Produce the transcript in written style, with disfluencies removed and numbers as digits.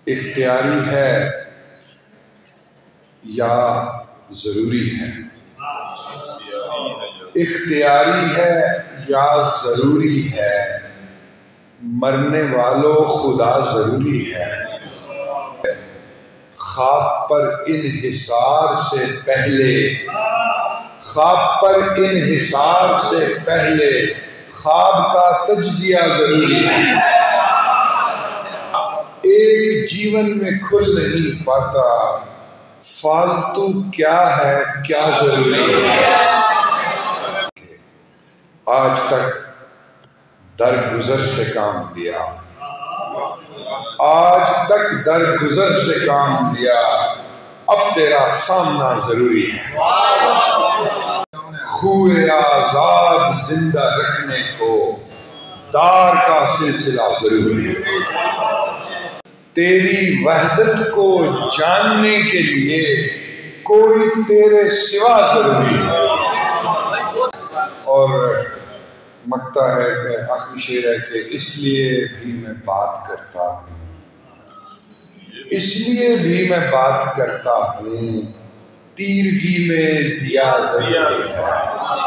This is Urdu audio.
اختیاری ہے یا ضروری ہے؟ اختیاری ہے یا ضروری ہے؟ مرنے والوں خدا ضروری ہے۔ خواب پر انحصار سے پہلے، خواب پر انحصار سے پہلے خواب کا تجزیہ ضروری ہے۔ ایک جیون میں کھل نہیں پاتا، فالتو کیا ہے کیا ضروری ہے۔ آج تک درگزر سے کام لیا، آج تک درگزر سے کام لیا، اب تیرا سامنا ضروری ہے۔ خوئے آزاد زندہ رکھنے کو دار کا سلسلہ ضروری ہے۔ تیری وحدت کو جاننے کے لیے کوئی تیرے سوا ضروری ہے۔ اور مکتا ہے کہ آخری شعر ہے کہ اس لیے بھی میں بات کرتا ہوں، اس لیے بھی میں بات کرتا ہوں، تیرگی میں دیا ضروری ہے۔